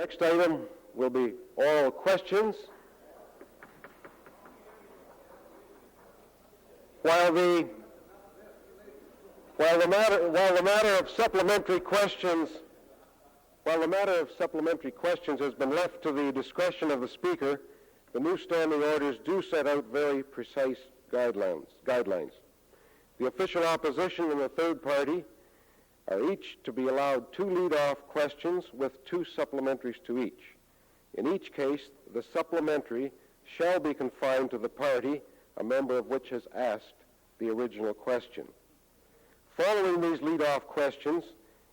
next item will be oral questions. While the matter of supplementary questions has been left to the discretion of the Speaker, the new standing orders do set out very precise guidelines. The official opposition and the third party are each to be allowed 2 lead-off questions with 2 supplementaries to each. In each case, the supplementary shall be confined to the party, a member of which has asked the original question. Following these lead-off questions,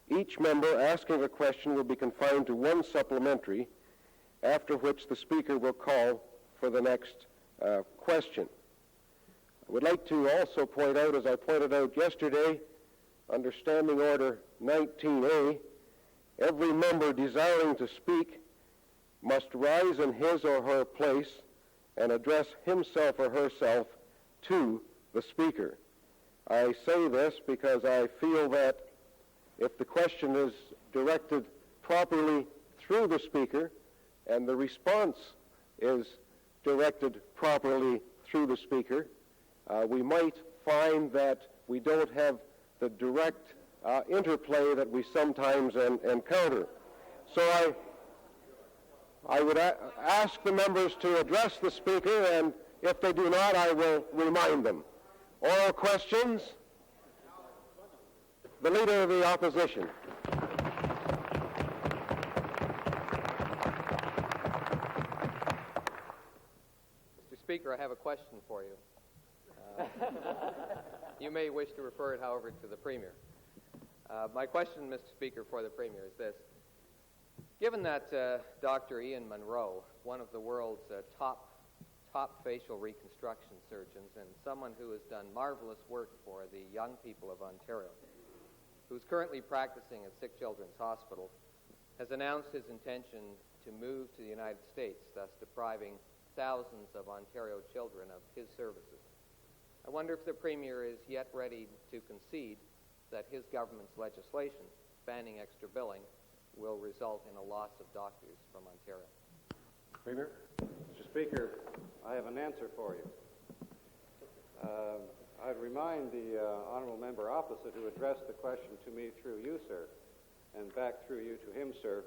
each member asking a question will be confined to 1 supplementary, after which the Speaker will call for the next question. I would like to also point out, as I pointed out yesterday, under Standing Order 19A, every member desiring to speak must rise in his or her place and address himself or herself to the Speaker. I say this because I feel that if the question is directed properly through the Speaker and the response is directed properly through the Speaker, we might find that we don't have the direct interplay that we sometimes encounter. So I would ask the members to address the Speaker, and if they do not, I will remind them. Oral questions? The Leader of the Opposition. Mr. Speaker, I have a question for you. You may wish to refer it, however, to the Premier. My question, Mr. Speaker, for the Premier is this. Given that Dr. Ian Munro, one of the world's top facial reconstruction surgeons and someone who has done marvelous work for the young people of Ontario, who's currently practicing at Sick Children's Hospital, has announced his intention to move to the United States, thus depriving thousands of Ontario children of his services. I wonder if the Premier is yet ready to concede that his government's legislation banning extra billing will result in a loss of doctors from Ontario. Premier? Mr. Speaker, I have an answer for you. I'd remind the honourable member opposite who addressed the question to me through you, sir, and back through you to him, sir,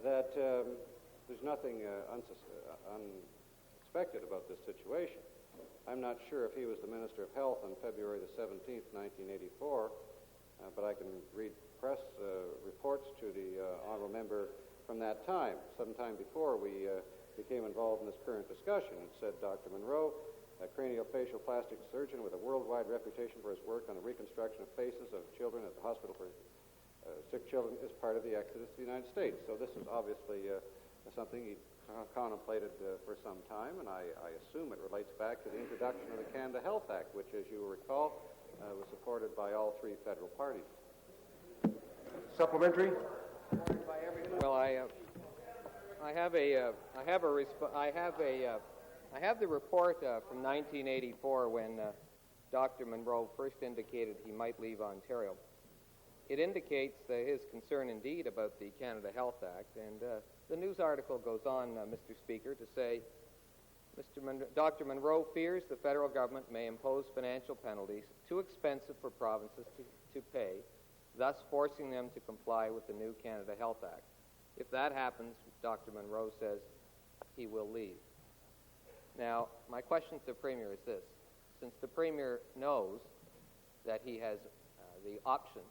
that there's nothing unexpected about this situation. I'm not sure if he was the Minister of Health on February the 17th, 1984, but I can read press reports to the honourable member from that time. Sometime before we became involved in this current discussion. It said Dr. Munro, a craniofacial plastic surgeon with a worldwide reputation for his work on the reconstruction of faces of children at the Hospital for Sick Children, is part of the exodus to the United States. So this is obviously something he contemplated for some time, and I assume it relates back to the introduction of the Canada Health Act, which, as you will recall, was supported by all 3 federal parties. Supplementary? Well, I have the report from 1984 when Dr. Munro first indicated he might leave Ontario. It indicates his concern indeed about the Canada Health Act, and the news article goes on, Mr. Speaker, to say Dr. Munro fears the federal government may impose financial penalties too expensive for provinces to pay, thus forcing them to comply with the new Canada Health Act. If that happens, Dr. Munro says he will leave. Now, my question to the Premier is this. Since the Premier knows that he has the option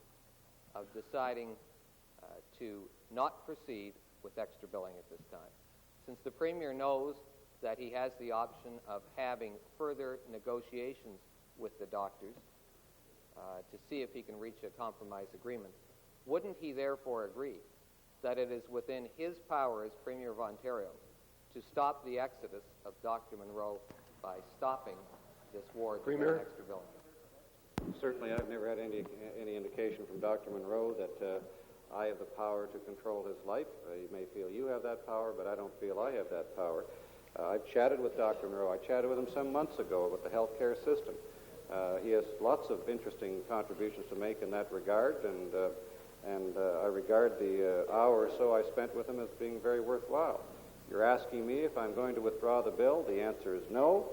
of deciding to not proceed with extra billing at this time, since the Premier knows that he has the option of having further negotiations with the doctors to see if he can reach a compromise agreement, wouldn't he therefore agree that it is within his power as Premier of Ontario to stop the exodus of Dr. Munro by stopping this war to extra billing? Certainly, I've never had any indication from Dr. Munro that I have the power to control his life. You may feel you have that power, but I don't feel I have that power. I've chatted with Dr. Munro. I chatted with him some months ago about the healthcare system. He has lots of interesting contributions to make in that regard, and and I regard the hour or so I spent with him as being very worthwhile. You're asking me if I'm going to withdraw the bill. The answer is no.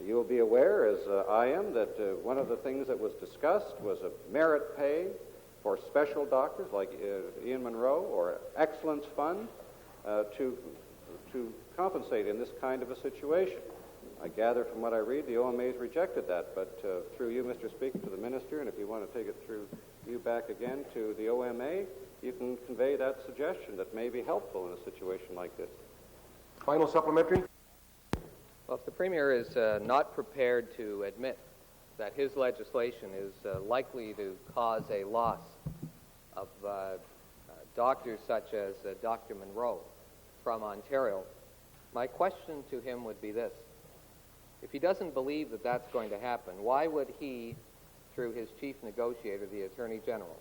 You will be aware, as I am, that one of the things that was discussed was a merit pay for special doctors like Ian Munro, or excellence fund to compensate in this kind of a situation. I gather from what I read, the OMA's rejected that, but through you, Mr. Speaker, to the Minister, and if you want to take it through you back again to the OMA, you can convey that suggestion that may be helpful in a situation like this. Final supplementary? Well, if the Premier is not prepared to admit that his legislation is likely to cause a loss of doctors such as Dr. Munro from Ontario, my question to him would be this. If he doesn't believe that that's going to happen, why would he, through his chief negotiator, the Attorney General,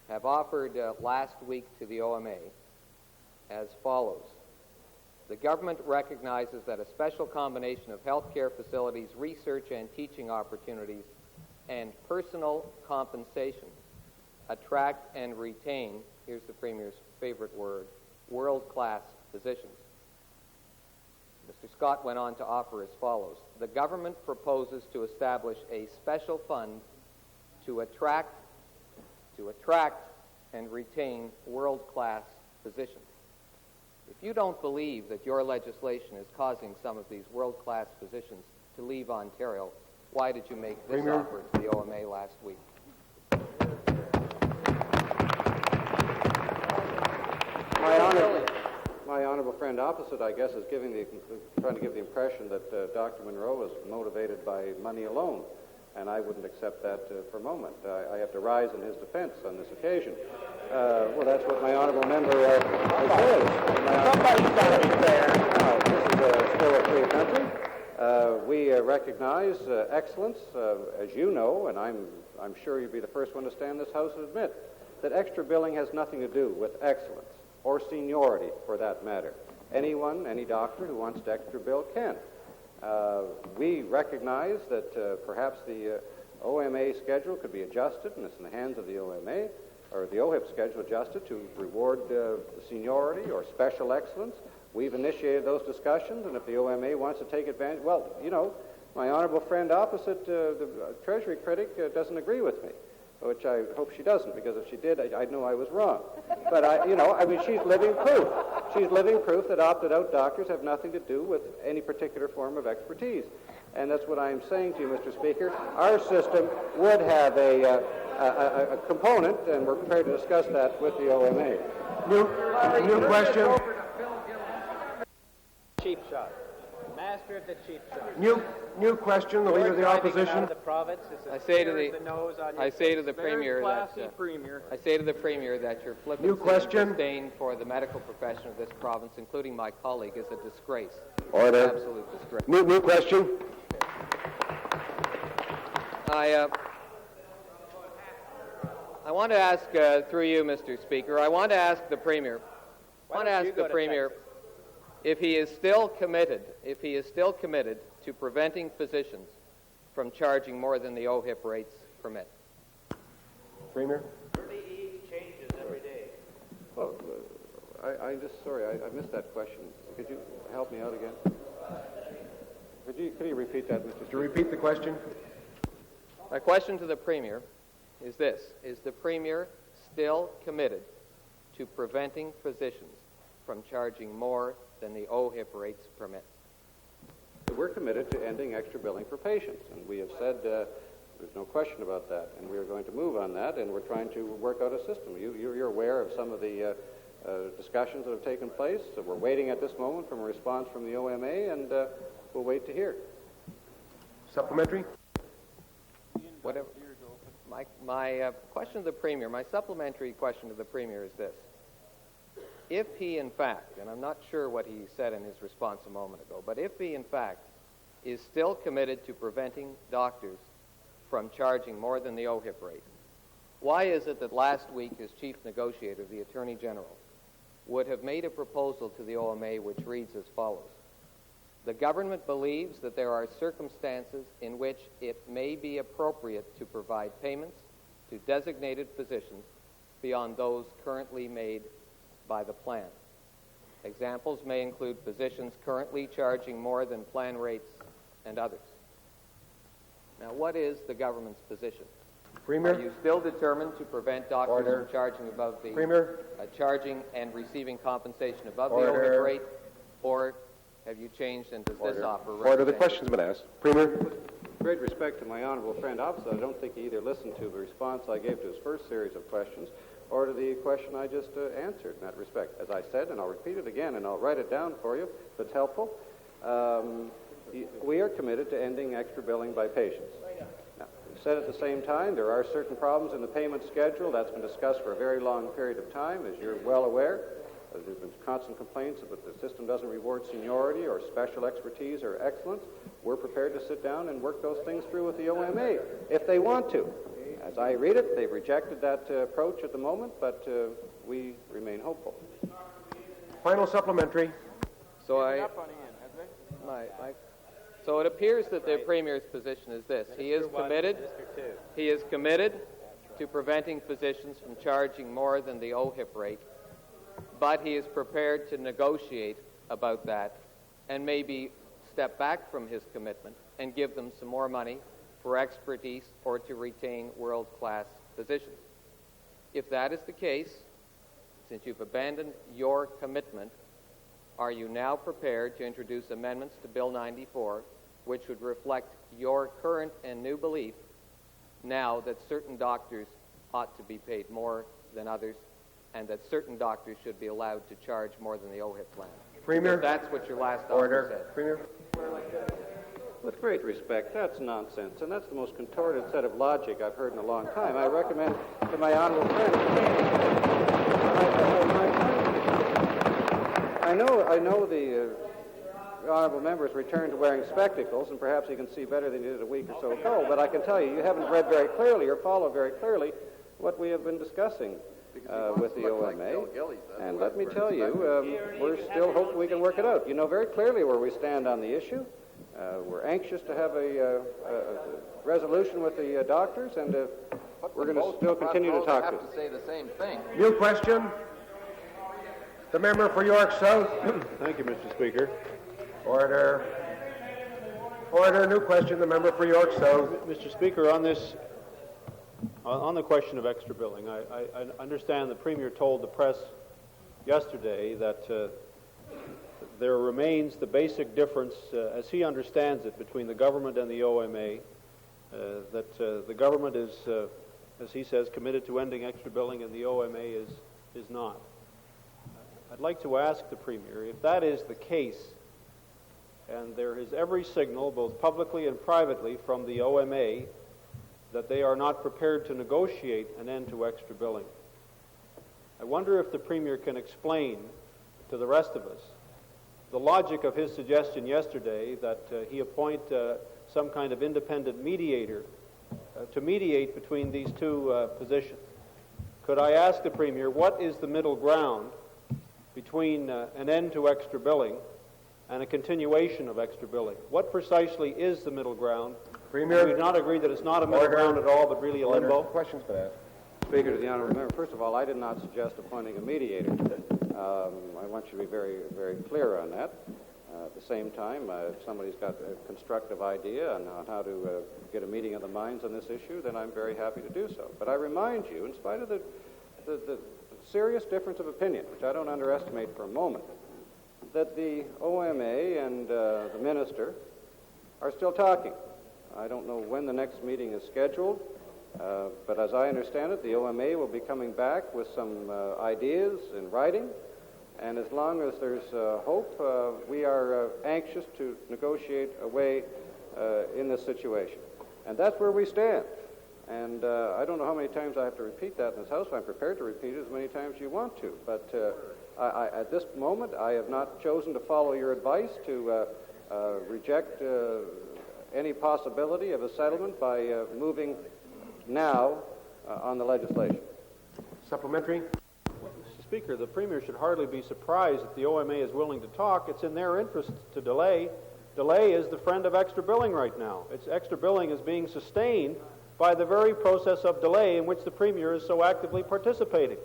have offered last week to the OMA as follows? The government recognizes that a special combination of healthcare facilities, research and teaching opportunities, and personal compensation attract and retain, here's the Premier's favorite word, world-class physicians. Mr. Scott went on to offer as follows. The government proposes to establish a special fund to attract and retain world-class physicians. If you don't believe that your legislation is causing some of these world-class physicians to leave Ontario, why did you make this Premier? offer to the OMA last week? My honourable friend opposite, I guess, is trying to give the impression that Dr. Munro is motivated by money alone, and I wouldn't accept that for a moment. I have to rise in his defense on this occasion. Well, that's what my honourable member says. Somebody's got to be fair. This is still a free country. We recognize excellence, as you know, and I'm sure you'd be the first one to stand in this House and admit that extra billing has nothing to do with excellence, or seniority, for that matter. Anyone, any doctor who wants to extra bill can. We recognize that perhaps the OMA schedule could be adjusted, and it's in the hands of the OMA, or the OHIP schedule adjusted to reward seniority or special excellence. We've initiated those discussions, and if the OMA wants to take advantage, well, you know, my honorable friend opposite, the Treasury critic, doesn't agree with me, which I hope she doesn't, because if she did, I'd know I was wrong. But, she's living proof. She's living proof that opted-out doctors have nothing to do with any particular form of expertise. And that's what I'm saying to you, Mr. Speaker. Our system would have a component, and we're prepared to discuss that with the OMA. New question. Cheap shot. Master of the cheap shot. New question. The Leader of the Opposition. I say to the Premier that your flippancy and disdain for the medical profession of this province, including my colleague, is a disgrace. Order. An absolute disgrace. New question. I want to ask, through you, Mr. Speaker, I want to ask the Premier. If he is still committed to preventing physicians from charging more than the OHIP rates permit. Premier. 30E changes every day. Well, I missed that question. Could you help me out again? Could you repeat that, Mr. Speaker? Could you repeat the question? My question to the Premier is this. Is the Premier still committed to preventing physicians from charging more than the OHIP rates permit? We're committed to ending extra billing for patients, and we have said there's no question about that, and we are going to move on that, and we're trying to work out a system. You're aware of some of the discussions that have taken place, so we're waiting at this moment for a response from the OMA, and we'll wait to hear. Supplementary? Whatever. My question to the Premier, my supplementary question to the Premier is this. If he, in fact, and I'm not sure what he said in his response a moment ago, but if he, in fact, is still committed to preventing doctors from charging more than the OHIP rate, why is it that last week his chief negotiator, the Attorney General, would have made a proposal to the OMA which reads as follows? The government believes that there are circumstances in which it may be appropriate to provide payments to designated physicians beyond those currently made by the plan. Examples may include physicians currently charging more than plan rates and others. Now, what is the government's position? Premier? Are you still determined to prevent doctors Order. from charging above the Premier? charging and receiving compensation above Order. the OHIP rate, or have you changed and does this offer Order. The represent- question's been asked. Premier? Great respect to my honorable friend opposite, I don't think he either listened to the response I gave to his first series of questions or to the question I just answered in that respect. As I said, and I'll repeat it again, and I'll write it down for you if it's helpful, we are committed to ending extra billing by patients. Now, we said at the same time, there are certain problems in the payment schedule. That's been discussed for a very long period of time, as you're well aware. There's been constant complaints that the system doesn't reward seniority or special expertise or excellence. We're prepared to sit down and work those things through with the OMA if they want to. As I read it, they've rejected that approach at the moment, but we remain hopeful. Final supplementary. So so it appears that the Premier's position is this. He is committed to preventing physicians from charging more than the OHIP rate, but he is prepared to negotiate about that and maybe step back from his commitment and give them some more money for expertise or to retain world-class physicians. If that is the case, since you've abandoned your commitment, are you now prepared to introduce amendments to Bill 94 which would reflect your current and new belief now that certain doctors ought to be paid more than others and that certain doctors should be allowed to charge more than the OHIP plan? Premier? Because that's what your last offer Order. said. Premier? With great respect, that's nonsense, and that's the most contorted set of logic I've heard in a long time. I recommend to my honorable friend. I know the honorable member's returned to wearing spectacles, and perhaps he can see better than he did a week or so ago, but I can tell you, you haven't read very clearly or followed very clearly what we have been discussing with the OMA. And let me tell you, we're still hoping we can work it out. You know very clearly where we stand on the issue. We're anxious to have a resolution with the doctors, and we're going to still continue to talk to them. Say the same thing. New question. The member for York South. Thank you, Mr. Speaker. Order. Order. New question. The member for York South. Mr. Speaker, on this, on the question of extra billing, I understand the Premier told the press yesterday that there remains the basic difference, as he understands it, between the government and the OMA, that the government is, as he says, committed to ending extra billing and the OMA is not. I'd like to ask the Premier, if that is the case, and there is every signal, both publicly and privately, from the OMA that they are not prepared to negotiate an end to extra billing, I wonder if the Premier can explain to the rest of us the logic of his suggestion yesterday that he appoint some kind of independent mediator to mediate between these two positions. Could I ask the Premier, what is the middle ground between an end to extra billing and a continuation of extra billing? What precisely is the middle ground? Premier? We do not agree that it's not a middle ground at all, but really a Order. limbo. Question's been asked. Speaker, to the honorable member, first of all, I did not suggest appointing a mediator. I want you to be very, very clear on that. At the same time, if somebody's got a constructive idea on how to get a meeting of the minds on this issue, then I'm very happy to do so. But I remind you, in spite of the serious difference of opinion, which I don't underestimate for a moment, that the OMA and the minister are still talking. I don't know when the next meeting is scheduled, but as I understand it, the OMA will be coming back with some ideas in writing, and as long as there's hope, we are anxious to negotiate a way in this situation. And that's where we stand. And I don't know how many times I have to repeat that in this House. I'm prepared to repeat it as many times as you want to. But at this moment, I have not chosen to follow your advice to reject any possibility of a settlement by moving now on the legislation. Supplementary. Mr. Speaker, the Premier should hardly be surprised that the OMA is willing to talk. It's in their interest to delay. Delay is the friend of extra billing right now. Extra billing is being sustained by the very process of delay in which the Premier is so actively participating.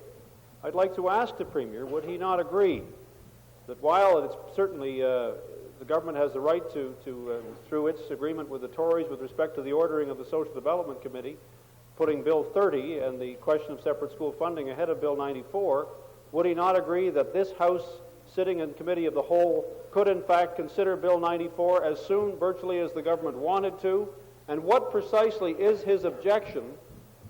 I'd like to ask the Premier, would he not agree that while it's certainly the government has the right to through its agreement with the Tories with respect to the ordering of the Social Development Committee, putting Bill 30 and the question of separate school funding ahead of Bill 94, would he not agree that this House, sitting in Committee of the Whole, could in fact consider Bill 94 as soon virtually as the government wanted to? And what precisely is his objection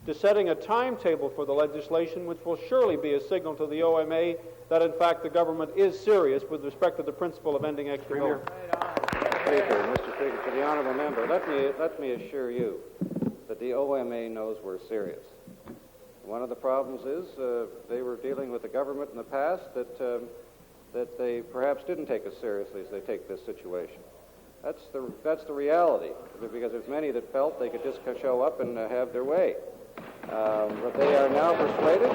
to setting a timetable for the legislation which will surely be a signal to the OMA that in fact the government is serious with respect to the principle of ending extra billing? Mr. Speaker, to the honourable member, let me assure you that the OMA knows we're serious. One of the problems is they were dealing with the government in the past that they perhaps didn't take as seriously as they take this situation. That's the reality, because there's many that felt they could just show up and have their way. But they are now persuaded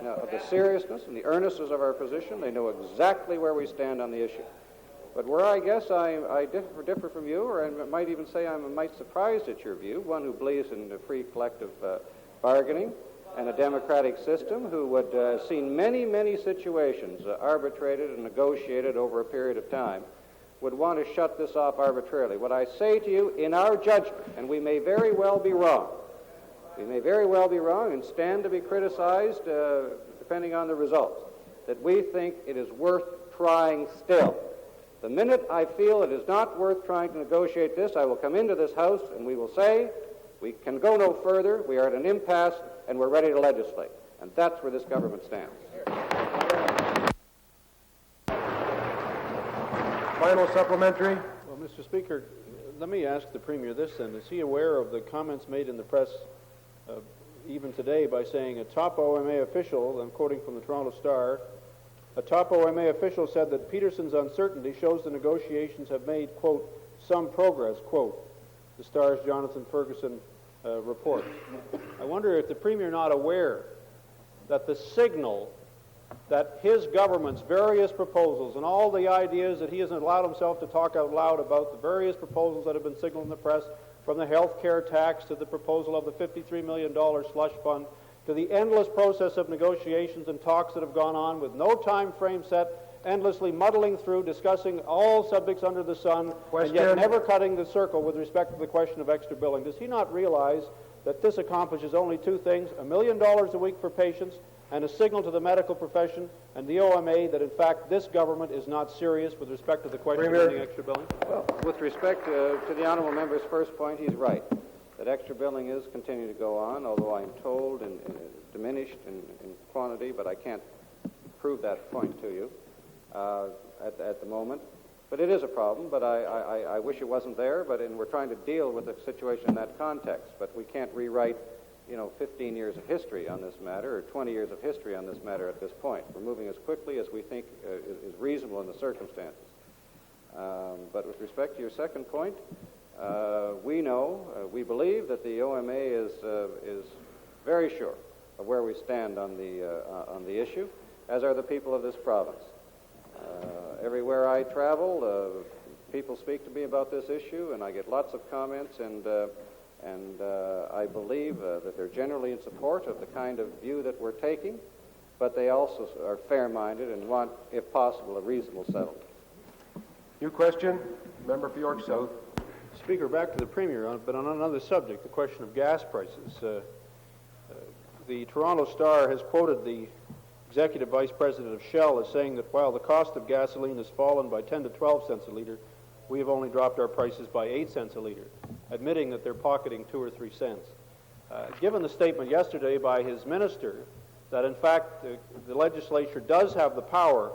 of the seriousness and the earnestness of our position. They know exactly where we stand on the issue. But where I guess I differ from you, or I might even say I'm surprised at your view, one who believes in free collective bargaining and a democratic system, who would have seen many, many situations arbitrated and negotiated over a period of time, would want to shut this off arbitrarily. What I say to you, in our judgment, and we may very well be wrong, and stand to be criticized depending on the results, that we think it is worth trying still. The minute I feel it is not worth trying to negotiate this, I will come into this House and we will say, we can go no further, we are at an impasse, and we're ready to legislate. And that's where this government stands. Final supplementary. Well, Mr. Speaker, let me ask the Premier this then. Is he aware of the comments made in the press even today by saying a top OMA official, I'm quoting from the Toronto Star, a top OMA official said that Peterson's uncertainty shows the negotiations have made, quote, some progress, quote, the Star's Jonathan Ferguson report. I wonder if the Premier not aware that the signal that his government's various proposals and all the ideas that he hasn't allowed himself to talk out loud about, the various proposals that have been signaled in the press, from the health care tax to the proposal of the $53 million slush fund, to the endless process of negotiations and talks that have gone on with no time frame set, endlessly muddling through, discussing all subjects under the sun, and yet never cutting the circle with respect to the question of extra billing. Does he not realize that this accomplishes only two things, $1 million a week for patients and a signal to the medical profession and the OMA that in fact this government is not serious with respect to the question of ending extra billing? Well, with respect to the honourable member's first point, he's right, that extra billing is continuing to go on, although I am told and diminished in quantity, but I can't prove that point to you at the moment. But it is a problem, but I wish it wasn't there, and we're trying to deal with the situation in that context. But we can't rewrite 15 years of history on this matter, or 20 years of history on this matter at this point. We're moving as quickly as we think is reasonable in the circumstances. But with respect to your second point, we believe that the OMA is very sure of where we stand on the issue, as are the people of this province. Everywhere I travel, people speak to me about this issue, and I get lots of comments, and I believe that they're generally in support of the kind of view that we're taking, but they also are fair-minded and want, if possible, a reasonable settlement. New question, member for York South. Speaker, back to the Premier, but on another subject, the question of gas prices. The Toronto Star has quoted the Executive Vice President of Shell as saying that while the cost of gasoline has fallen by 10 to 12 cents a litre, we have only dropped our prices by 8 cents a litre, admitting that they're pocketing 2 or 3 cents. Given the statement yesterday by his minister that in fact the legislature does have the power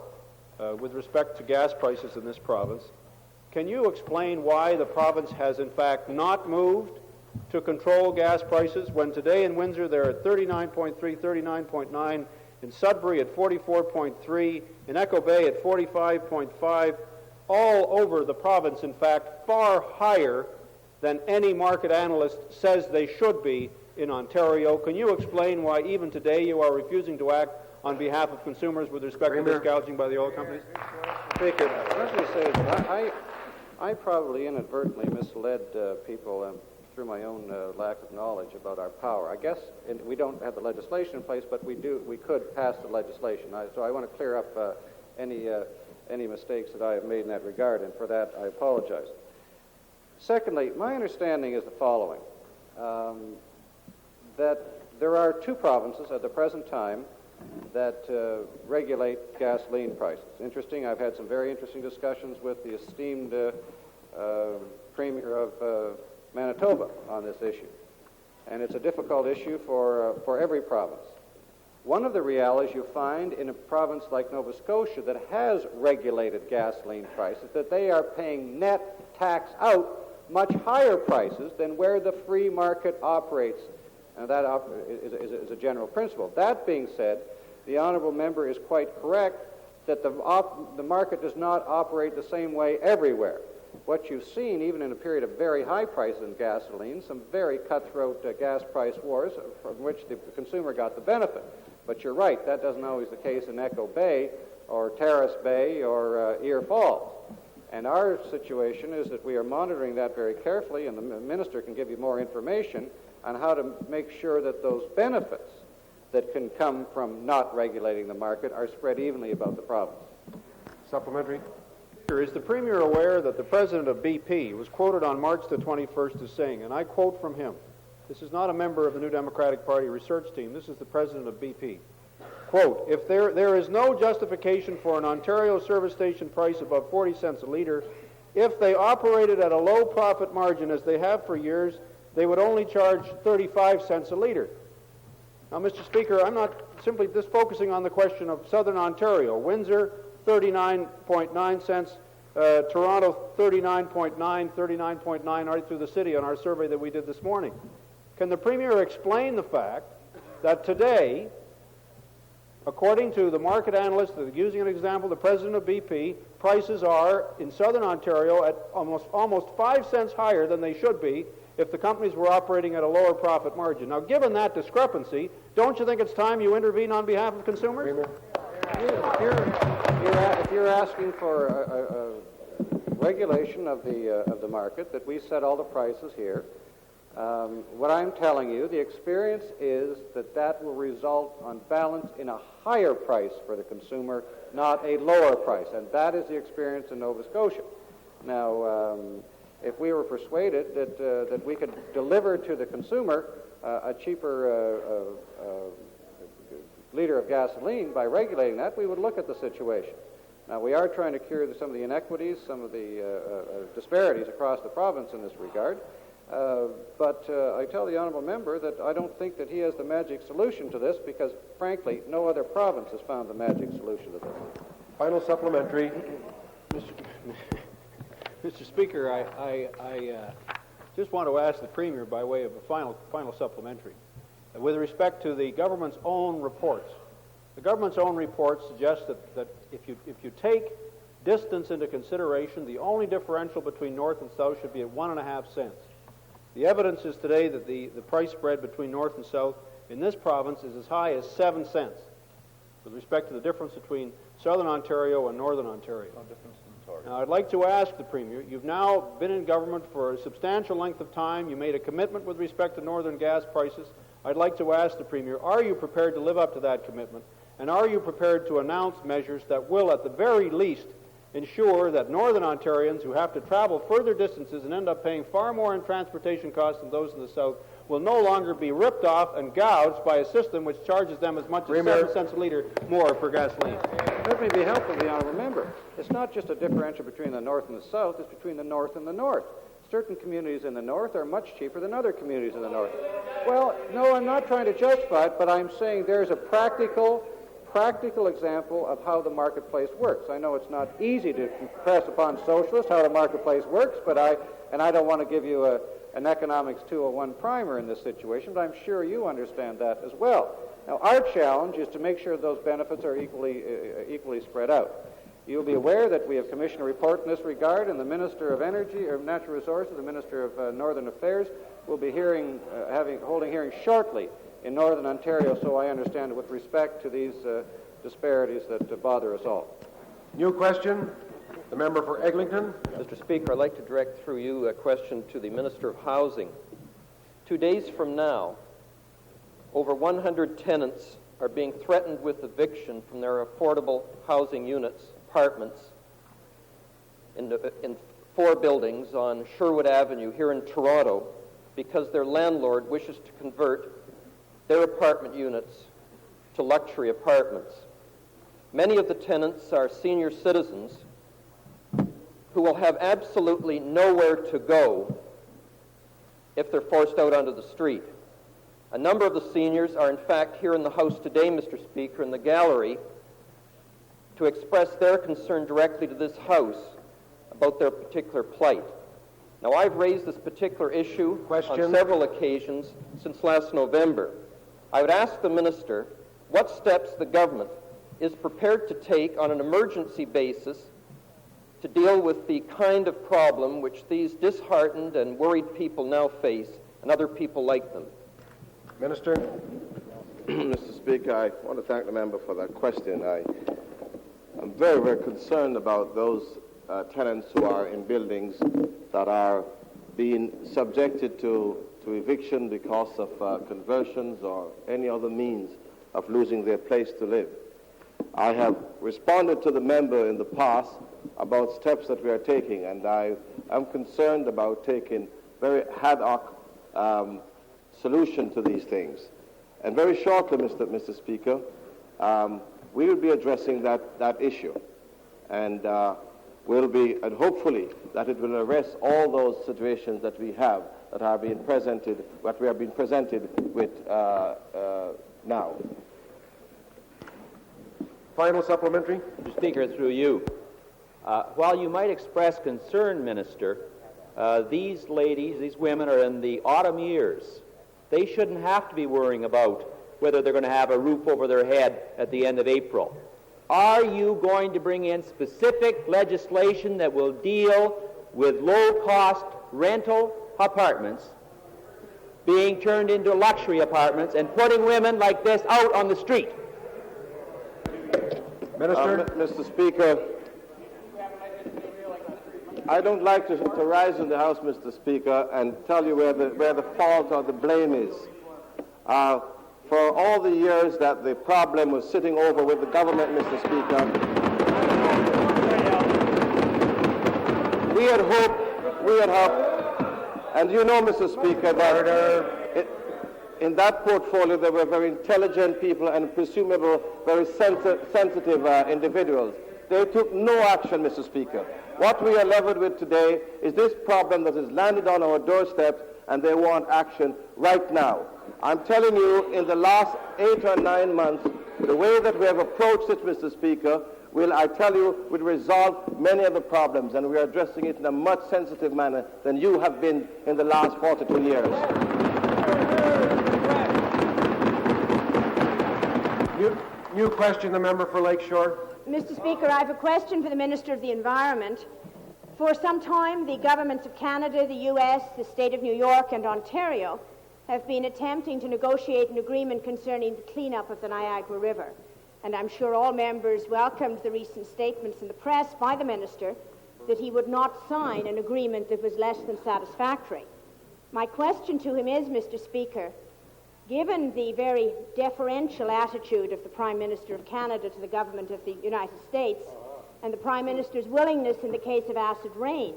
with respect to gas prices in this province, can you explain why the province has in fact not moved to control gas prices when today in Windsor they're at 39.3, 39.9, in Sudbury at 44.3, in Echo Bay at 45.5, all over the province, in fact, far higher than any market analyst says they should be in Ontario. Can you explain why even today you are refusing to act on behalf of consumers with respect to this gouging by the oil companies? Speaker, let me say that I probably inadvertently misled people through my own lack of knowledge about our power. I guess we don't have the legislation in place, but we could pass the legislation. So I want to clear up any mistakes that I have made in that regard, and for that I apologize. Secondly, my understanding is the following, that there are two provinces at the present time that regulate gasoline prices. Interesting, I've had some very interesting discussions with the esteemed Premier of Manitoba on this issue. And it's a difficult issue for every province. One of the realities you find in a province like Nova Scotia that has regulated gasoline prices, that they are paying net tax out much higher prices than where the free market operates. And that is a general principle. That being said, the honourable member is quite correct that the market does not operate the same way everywhere. What you've seen, even in a period of very high prices in gasoline, some very cutthroat gas price wars from which the consumer got the benefit. But you're right, that doesn't always the case in Echo Bay or Terrace Bay or Ear Falls. And our situation is that we are monitoring that very carefully, and the minister can give you more information on how to make sure that those benefits that can come from not regulating the market are spread evenly about the province. Supplementary. Is the Premier aware that the president of BP was quoted on March the 21st as saying, and I quote from him, this is not a member of the New Democratic Party research team, this is the president of BP, quote, if there is no justification for an Ontario service station price above 40 cents a litre, if they operated at a low profit margin as they have for years, they would only charge 35 cents a litre. Now, Mr. Speaker, I'm not simply just focusing on the question of Southern Ontario. Windsor, 39.9 cents, Toronto, 39.9, 39.9, right through the city on our survey that we did this morning. Can the Premier explain the fact that today, according to the market analysts, using an example, the president of BP, prices are in Southern Ontario at almost 5 cents higher than they should be if the companies were operating at a lower profit margin. Now, given that discrepancy, don't you think it's time you intervene on behalf of consumers? If you're asking for a regulation of the market, that we set all the prices here, what I'm telling you, the experience is that will result on balance in a higher price for the consumer, not a lower price, and that is the experience in Nova Scotia. Now, if we were persuaded that we could deliver to the consumer a cheaper liter of gasoline by regulating that, we would look at the situation. Now, we are trying to cure some of the inequities, some of the disparities across the province in this regard, but I tell the honourable member that I don't think that he has the magic solution to this because, frankly, no other province has found the magic solution to this. Final supplementary. Mr. Speaker, I just want to ask the Premier by way of a final supplementary. With respect to the government's own reports, the government's own reports suggest that if you take distance into consideration, the only differential between north and south should be at 1.5 cents. The evidence is today that the price spread between north and south in this province is as high as 7 cents with respect to the difference between southern Ontario and northern Ontario. Now, I'd like to ask the Premier, you've now been in government for a substantial length of time. You made a commitment with respect to northern gas prices. I'd like to ask the Premier, are you prepared to live up to that commitment? And are you prepared to announce measures that will, at the very least, ensure that northern Ontarians who have to travel further distances and end up paying far more in transportation costs than those in the south will no longer be ripped off and gouged by a system which charges them as much as 7 cents a litre more for gasoline? Let me be helpful to the honourable member. It's not just a differential between the north and the south, it's between the north and the north. Certain communities in the north are much cheaper than other communities in the north. Well, no, I'm not trying to justify it, but I'm saying there's a practical example of how the marketplace works. I know it's not easy to press upon socialists how the marketplace works, but I don't want to give you an economics 201 primer in this situation, but I'm sure you understand that as well. Now, our challenge is to make sure those benefits are equally spread out. You'll be aware that we have commissioned a report in this regard, and the Minister of Energy or Natural Resources, the Minister of Northern Affairs, will be holding hearings shortly in Northern Ontario, so I understand, with respect to these disparities that bother us all. New question. The member for Eglinton. Mr. Speaker, I'd like to direct through you a question to the Minister of Housing. 2 days from now, over 100 tenants are being threatened with eviction from their affordable housing units, apartments, in 4 buildings on Sherwood Avenue here in Toronto because their landlord wishes to convert their apartment units to luxury apartments. Many of the tenants are senior citizens who will have absolutely nowhere to go if they're forced out onto the street. A number of the seniors are in fact here in the House today, Mr. Speaker, in the gallery, to express their concern directly to this House about their particular plight. Now, I've raised this particular issue on several occasions since last November. I would ask the Minister what steps the government is prepared to take on an emergency basis to deal with the kind of problem which these disheartened and worried people now face and other people like them. Minister. Mr. Speaker, I want to thank the member for that question. I'm very, very concerned about those tenants who are in buildings that are being subjected to eviction because of conversions or any other means of losing their place to live. I have responded to the member in the past about steps that we are taking, and I am concerned about taking very ad hoc solution to these things. And very shortly, Mr. Speaker, we will be addressing that issue. And and hopefully that it will arrest all those situations that we have that are being presented, what we have been presented with now. Final supplementary. Mr. Speaker, through you. While you might express concern, Minister, these ladies, these women are in the autumn years. They shouldn't have to be worrying about whether they're going to have a roof over their head at the end of April. Are you going to bring in specific legislation that will deal with low-cost rental apartments being turned into luxury apartments and putting women like this out on the street? Minister. Mr. Speaker, I don't like to rise in the House, Mr. Speaker, and tell you where the fault or the blame is. For all the years that the problem was sitting over with the government, Mr. Speaker, we had hoped, and you know, Mr. Speaker, that in that portfolio there were very intelligent people and presumably very sensitive individuals. They took no action, Mr. Speaker. What we are leveled with today is this problem that has landed on our doorstep, and they want action right now. I'm telling you, in the last 8 or 9 months, the way that we have approached it, Mr. Speaker, will resolve many of the problems, and we are addressing it in a much sensitive manner than you have been in the last 42 years. New question, the member for Lakeshore. Mr. Speaker, I have a question for the Minister of the Environment. For some time, the governments of Canada, the U.S., the state of New York, and Ontario have been attempting to negotiate an agreement concerning the cleanup of the Niagara River. And I'm sure all members welcomed the recent statements in the press by the Minister that he would not sign an agreement that was less than satisfactory. My question to him is, Mr. Speaker, given the very deferential attitude of the Prime Minister of Canada to the government of the United States, and the Prime Minister's willingness in the case of acid rain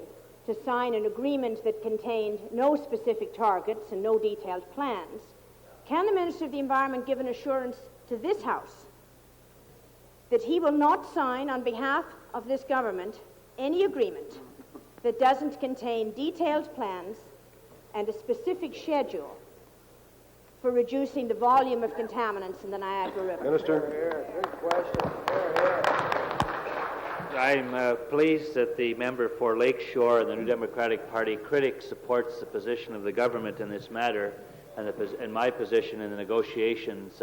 to sign an agreement that contained no specific targets and no detailed plans, can the Minister of the Environment give an assurance to this House that he will not sign on behalf of this government any agreement that doesn't contain detailed plans and a specific schedule for reducing the volume of contaminants in the Niagara River? Minister. Good question. I'm pleased that the member for Lakeshore and the New Democratic Party critic supports the position of the government in this matter and my position in the negotiations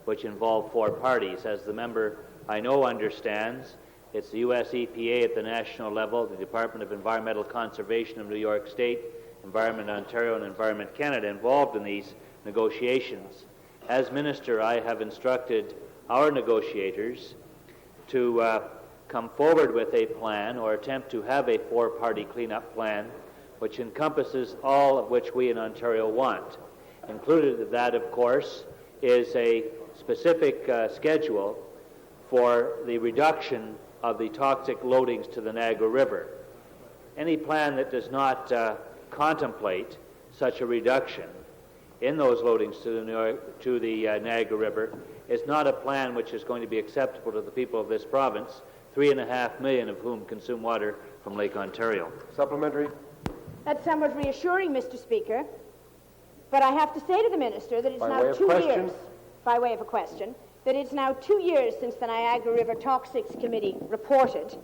which involve 4 parties. As the member I know understands, it's the U.S. EPA at the national level, the Department of Environmental Conservation of New York State, Environment Ontario, and Environment Canada involved in these negotiations. As Minister, I have instructed our negotiators to come forward with a plan or attempt to have a 4-party cleanup plan which encompasses all of which we in Ontario want. Included in that, of course, is a specific schedule for the reduction of the toxic loadings to the Niagara River. Any plan that does not contemplate such a reduction in those loadings to the Niagara River is not a plan which is going to be acceptable to the people of this province, 3.5 million of whom consume water from Lake Ontario. Supplementary. That's somewhat reassuring, Mr. Speaker. But I have to say to the Minister that it's now 2 years, by way of a question, that it's now 2 years since the Niagara River Toxics Committee reported.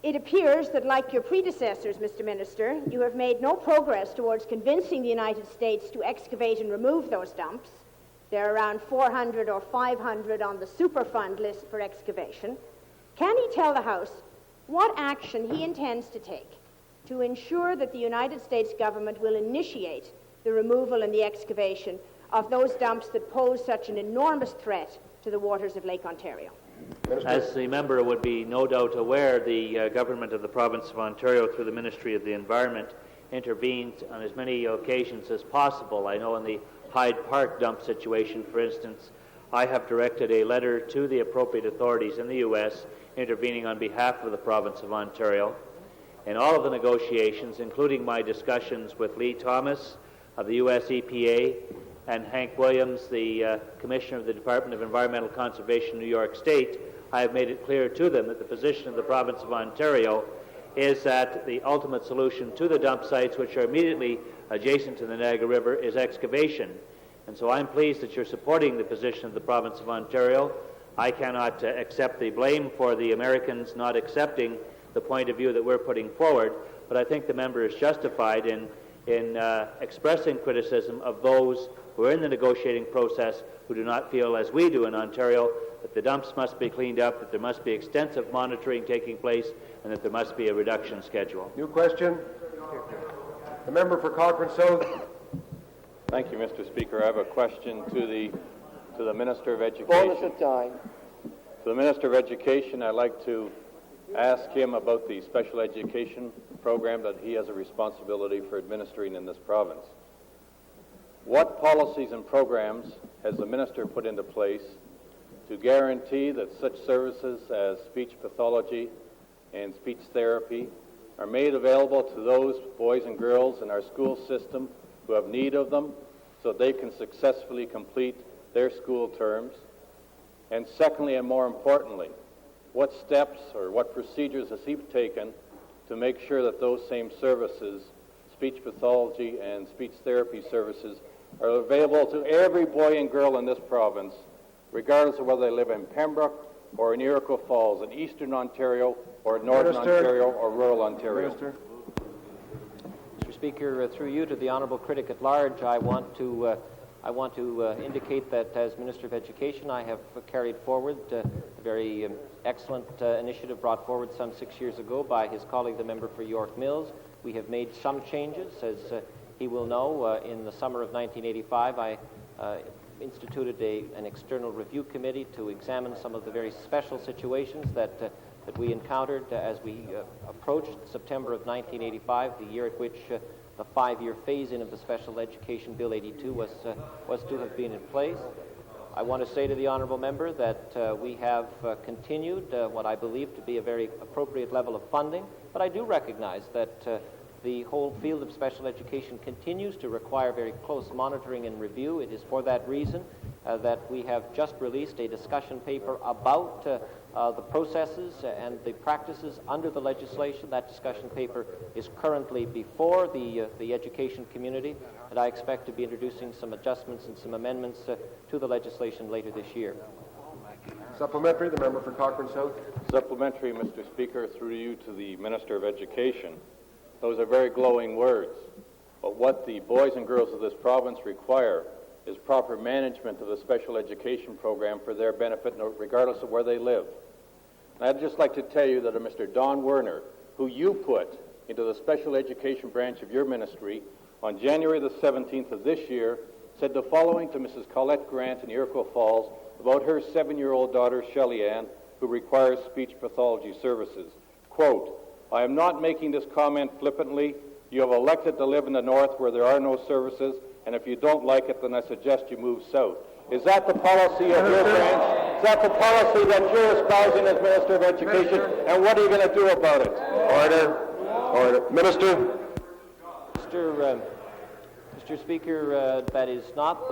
It appears that, like your predecessors, Mr. Minister, you have made no progress towards convincing the United States to excavate and remove those dumps. There are around 400 or 500 on the Superfund list for excavation. Can he tell the House what action he intends to take to ensure that the United States government will initiate the removal and the excavation of those dumps that pose such an enormous threat to the waters of Lake Ontario? Minister. As the member would be no doubt aware, the government of the province of Ontario, through the Ministry of the Environment, intervened on as many occasions as possible. I know in the Hyde Park dump situation, for instance, I have directed a letter to the appropriate authorities in the U.S. intervening on behalf of the province of Ontario. In all of the negotiations, including my discussions with Lee Thomas of the U.S. EPA and Hank Williams, the Commissioner of the Department of Environmental Conservation in New York State, I have made it clear to them that the position of the province of Ontario is that the ultimate solution to the dump sites, which are immediately adjacent to the Niagara River, is excavation. And so I'm pleased that you're supporting the position of the province of Ontario. I cannot accept the blame for the Americans not accepting the point of view that we're putting forward, but I think the member is justified in expressing criticism of those who are in the negotiating process who do not feel, as we do in Ontario, that the dumps must be cleaned up, that there must be extensive monitoring taking place, and that there must be a reduction schedule. New question. The member for Cochrane South. Thank you, Mr. Speaker. I have a question to the Minister of Education. Bonus of time. To the Minister of Education, I'd like to ask him about the special education program that he has a responsibility for administering in this province. What policies and programs has the Minister put into place to guarantee that such services as speech pathology and speech therapy are made available to those boys and girls in our school system who have need of them so they can successfully complete their school terms? And secondly, and more importantly, what steps or what procedures has he taken to make sure that those same services, speech pathology and speech therapy services, are available to every boy and girl in this province, regardless of whether they live in Pembroke or in Iroquois Falls, in eastern Ontario or northern Ontario or rural Ontario? Minister. Mr. Speaker, through you to the honourable critic at large, I want to indicate that as Minister of Education, I have carried forward a very excellent initiative brought forward some 6 years ago by his colleague, the member for York Mills. We have made some changes. As he will know, in the summer of 1985, I instituted an external review committee to examine some of the very special situations that we encountered as we approached September of 1985, the year at which the 5-year phase-in of the Special Education Bill 82 was to have been in place. I want to say to the honourable member that we have continued what I believe to be a very appropriate level of funding, but I do recognize that the whole field of special education continues to require very close monitoring and review. It is for that reason that we have just released a discussion paper about the processes and the practices under the legislation. That discussion paper is currently before the education community, and I expect to be introducing some adjustments and some amendments to the legislation later this year. Supplementary, the member for Cochrane South. Supplementary, Mr. Speaker, through you to the Minister of Education. Those are very glowing words, but what the boys and girls of this province require is proper management of the special education program for their benefit, regardless of where they live. And I'd just like to tell you that Mr. Don Werner, who you put into the special education branch of your ministry on January the 17th of this year, said the following to Mrs. Colette Grant in Iroquois Falls about her 7-year-old daughter, Shelley Ann, who requires speech pathology services. Quote, I am not making this comment flippantly. You have elected to live in the north where there are no services, and if you don't like it, then I suggest you move south. Is that the policy of your branch? Is that the policy that you're espousing as Minister of Education? And what are you going to do about it? Order. Minister. Mr. Speaker, that is not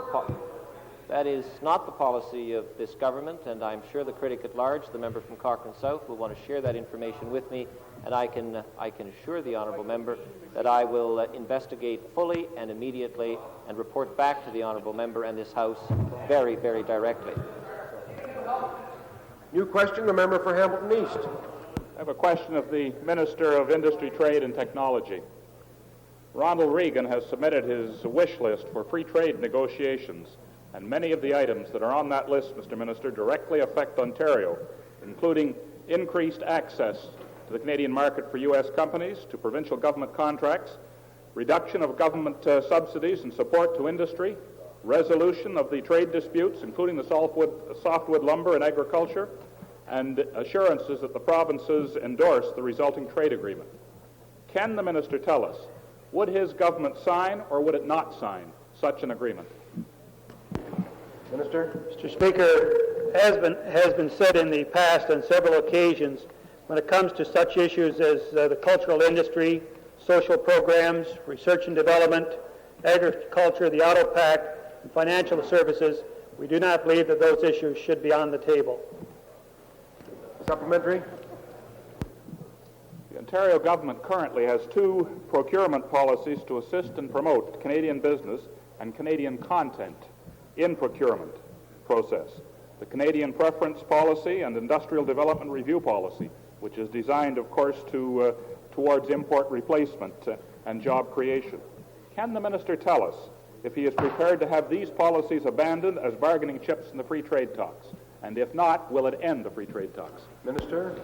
the policy of this government, and I'm sure the critic at large, the member from Cochrane South, will want to share that information with me, and I can assure the honourable member that I will investigate fully and immediately and report back to the honourable member and this House very, very directly. New question, the member for Hamilton East. I have a question of the Minister of Industry, Trade and Technology. Ronald Reagan has submitted his wish list for free trade negotiations, and many of the items that are on that list, Mr. Minister, directly affect Ontario, including increased access to the Canadian market for U.S. companies, to provincial government contracts, reduction of government subsidies and support to industry, resolution of the trade disputes, including the softwood lumber and agriculture, and assurances that the provinces endorse the resulting trade agreement. Can the minister tell us, would his government sign or would it not sign such an agreement? Minister. Mr. Speaker, has been said in the past on several occasions, when it comes to such issues as the cultural industry, social programs, research and development, agriculture, the auto pact, and financial services, we do not believe that those issues should be on the table. Supplementary. The Ontario government currently has two procurement policies to assist and promote Canadian business and Canadian content in procurement process. The Canadian Preference Policy and Industrial Development Review Policy, which is designed, of course, towards import replacement and job creation. Can the minister tell us if he is prepared to have these policies abandoned as bargaining chips in the free trade talks? And if not, will it end the free trade talks? Minister.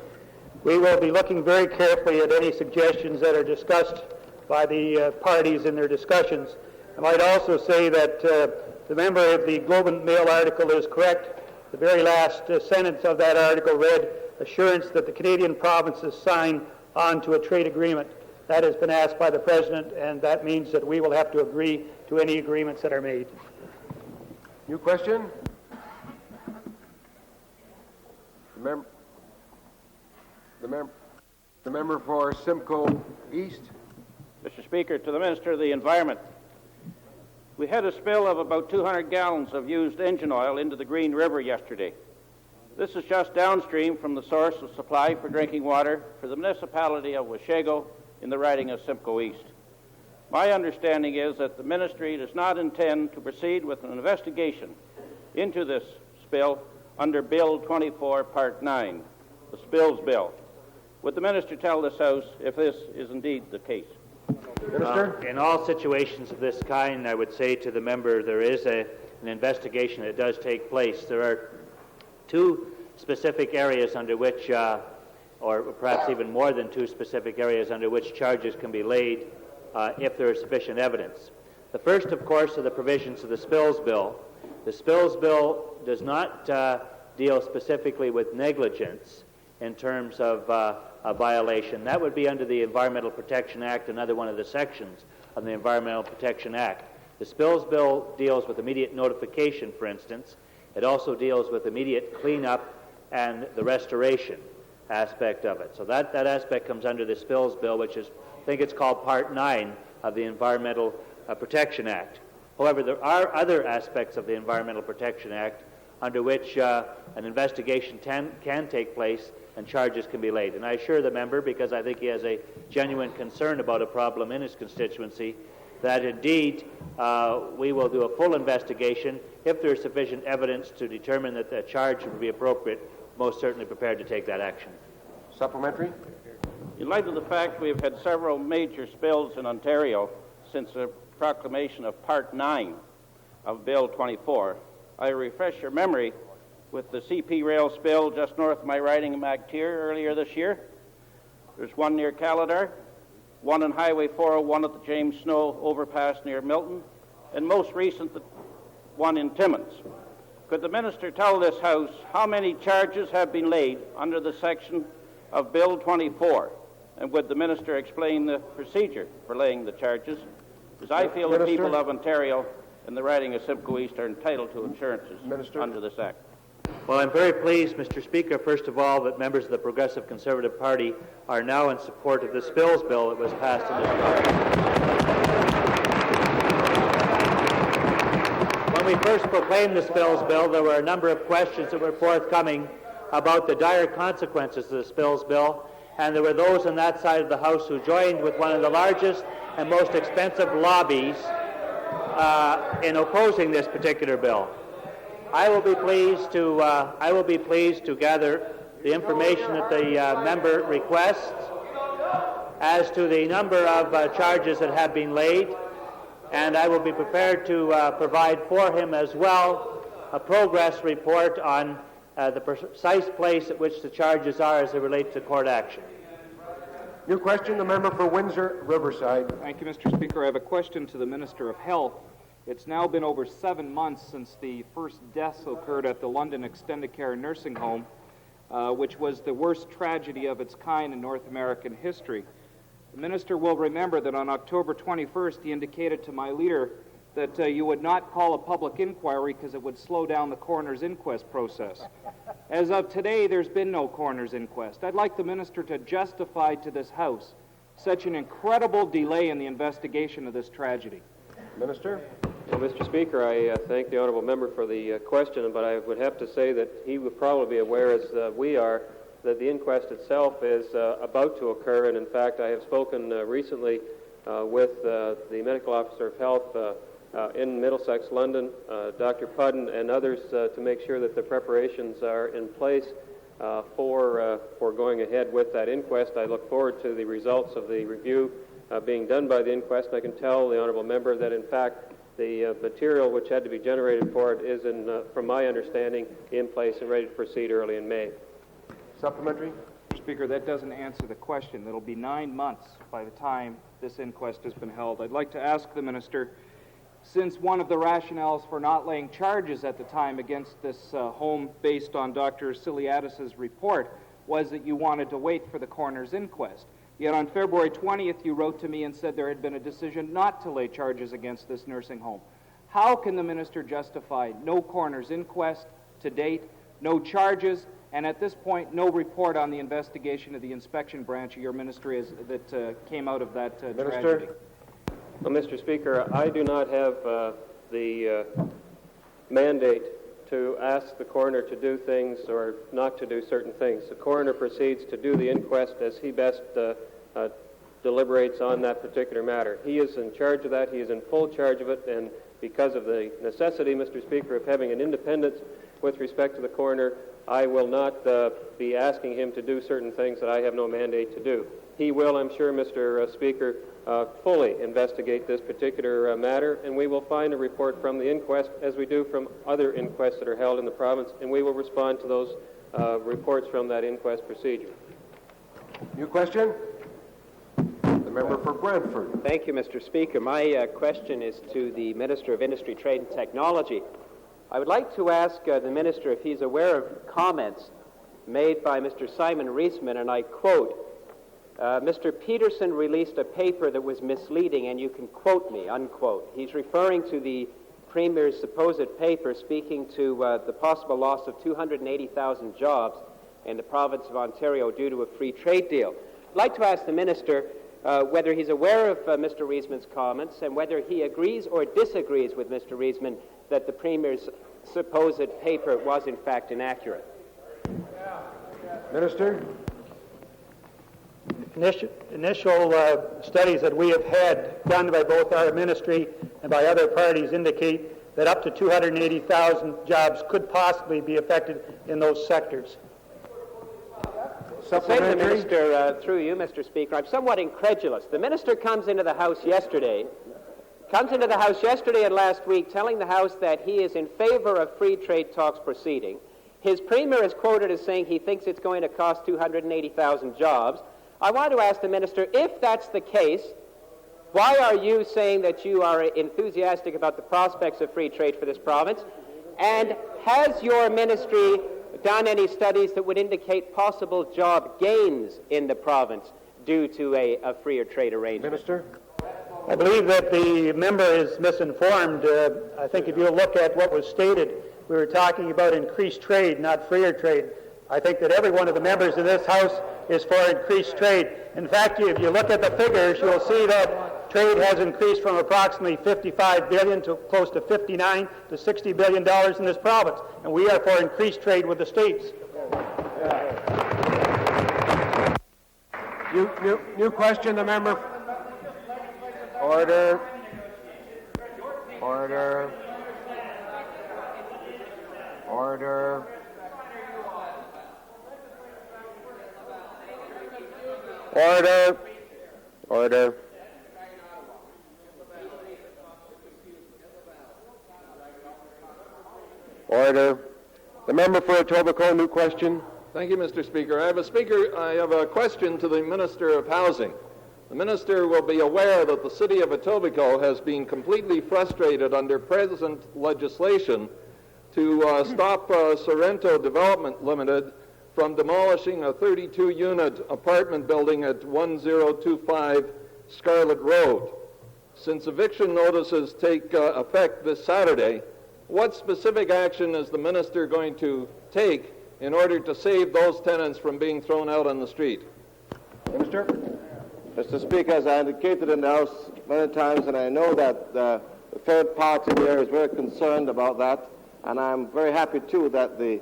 We will be looking very carefully at any suggestions that are discussed by the parties in their discussions. I might also say that the member of the Globe and Mail article is correct. The very last sentence of that article read, assurance that the Canadian provinces sign on to a trade agreement. That has been asked by the President, and that means that we will have to agree to any agreements that are made. New question. The member for Simcoe East. Mr. Speaker, to the Minister of the Environment. We had a spill of about 200 gallons of used engine oil into the Green River yesterday. This is just downstream from the source of supply for drinking water for the municipality of Washego in the riding of Simcoe East. My understanding is that the Ministry does not intend to proceed with an investigation into this spill under Bill 24, Part 9, the Spills Bill. Would the Minister tell this House if this is indeed the case? In all situations of this kind, I would say to the member there is an investigation that does take place. There are two specific areas under which, or perhaps even more than two specific areas under which charges can be laid if there is sufficient evidence. The first, of course, are the provisions of the Spills Bill. The Spills Bill does not deal specifically with negligence in terms of a violation. That would be under the Environmental Protection Act, another one of the sections of the Environmental Protection Act. The Spills Bill deals with immediate notification, for instance. It also deals with immediate cleanup and the restoration aspect of it. So that aspect comes under the Spills Bill, which is, I think it's called Part 9 of the Environmental Protection Act. However, there are other aspects of the Environmental Protection Act under which an investigation can take place and charges can be laid. And I assure the member, because I think he has a genuine concern about a problem in his constituency, that indeed we will do a full investigation. If there is sufficient evidence to determine that the charge would be appropriate, most certainly prepared to take that action. Supplementary. In light of the fact we have had several major spills in Ontario since the proclamation of Part 9 of Bill 24, I refresh your memory with the CP rail spill just north of my riding in MacTier earlier this year. There's one near Calidar, one on Highway 401 at the James Snow overpass near Milton, and most recent, the one in Timmins. Could the Minister tell this House how many charges have been laid under the section of Bill 24 And would the minister explain the procedure for laying the charges? Because I feel the Minister? people of Ontario in the riding of Simcoe East are entitled to insurances under this Act. Well, I'm very pleased, Mr. Speaker, first of all, that members of the Progressive Conservative Party are now in support of the spills bill that was passed in this party. When we first proclaimed the spills bill, there were a number of questions that were forthcoming about the dire consequences of the spills bill, and there were those on that side of the House who joined with one of the largest and most expensive lobbies in opposing this particular bill. I will be pleased to gather the information that the member requests as to the number of charges that have been laid, and I will be prepared to provide for him as well a progress report on the precise place at which the charges are as they relate to court action. New question, the member for Windsor Riverside. Thank you, Mr. Speaker. I have a question to the Minister of Health. It's now been over 7 months since the first deaths occurred at the London Extendicare nursing home, which was the worst tragedy of its kind in North American history. The Minister will remember that on October 21st, he indicated to my leader that you would not call a public inquiry because it would slow down the coroner's inquest process. As of today, there's been no coroner's inquest. I'd like the Minister to justify to this House such an incredible delay in the investigation of this tragedy. Minister? Well, Mr. Speaker, I thank the honourable member for the question, but I would have to say that he would probably be aware, as we are, that the inquest itself is about to occur, and in fact I have spoken recently with the medical officer of health in Middlesex, London, Dr. Pudden, and others to make sure that the preparations are in place for going ahead with that inquest. I look forward to the results of the review being done by the inquest, and I can tell the honourable member that in fact the material which had to be generated for it is, from my understanding, in place and ready to proceed early in May. Supplementary? Mr. Speaker, that doesn't answer the question. It'll be 9 months by the time this inquest has been held. I'd like to ask the Minister, since one of the rationales for not laying charges at the time against this home based on Dr. Siliadis' report was that you wanted to wait for the coroner's inquest. Yet on February 20th, you wrote to me and said there had been a decision not to lay charges against this nursing home. How can the Minister justify no coroner's inquest to date, no charges, and at this point, no report on the investigation of the inspection branch of your ministry that came out of that tragedy? Well, Mr. Speaker, I do not have the mandate to ask the coroner to do things or not to do certain things. The coroner proceeds to do the inquest as he best deliberates on that particular matter. He is in charge of that. He is in full charge of it, and because of the necessity, Mr. Speaker, of having an independence with respect to the coroner, I will not be asking him to do certain things that I have no mandate to do. He will, I'm sure, Mr. Speaker, fully investigate this particular matter, and we will find a report from the inquest, as we do from other inquests that are held in the province, and we will respond to those reports from that inquest procedure. New question? The member for Brantford. Thank you, Mr. Speaker. My question is to the Minister of Industry, Trade and Technology. I would like to ask the Minister if he's aware of comments made by Mr. Simon Reisman, and I quote, Mr. Peterson released a paper that was misleading, and you can quote me, unquote. He's referring to the Premier's supposed paper speaking to the possible loss of 280,000 jobs in the province of Ontario due to a free trade deal. I'd like to ask the Minister whether he's aware of Mr. Reisman's comments and whether he agrees or disagrees with Mr. Reisman that the Premier's supposed paper was in fact inaccurate. Minister? Initial studies that we have had done by both our ministry and by other parties indicate that up to 280,000 jobs could possibly be affected in those sectors. Say to the Minister, through you, Mr. Speaker, I'm somewhat incredulous. The Minister comes into the House yesterday and last week telling the House that he is in favor of free trade talks proceeding. His Premier is quoted as saying he thinks it's going to cost 280,000 jobs. I want to ask the Minister, if that's the case, why are you saying that you are enthusiastic about the prospects of free trade for this province? And has your ministry done any studies that would indicate possible job gains in the province due to a freer trade arrangement? Minister? I believe that the member is misinformed. I think if you look at what was stated, we were talking about increased trade, not freer trade. I think that every one of the members in this House is for increased trade. In fact, if you look at the figures, you'll see that trade has increased from approximately $55 billion to close to $59 to $60 billion in this province. And we are for increased trade with the states. New question, the member. Order. Order. Order. Order. Order. Order. The member for Etobicoke, new question. Thank you, Mr. Speaker. I have a question to the Minister of Housing. The Minister will be aware that the City of Etobicoke has been completely frustrated under present legislation to stop Sorrento Development Limited from demolishing a 32-unit apartment building at 1025 Scarlet Road. Since eviction notices take effect this Saturday, what specific action is the Minister going to take in order to save those tenants from being thrown out on the street? Minister? Mr. Speaker, as I indicated in the House many times, and I know that the third party there is very concerned about that, and I'm very happy, too, that the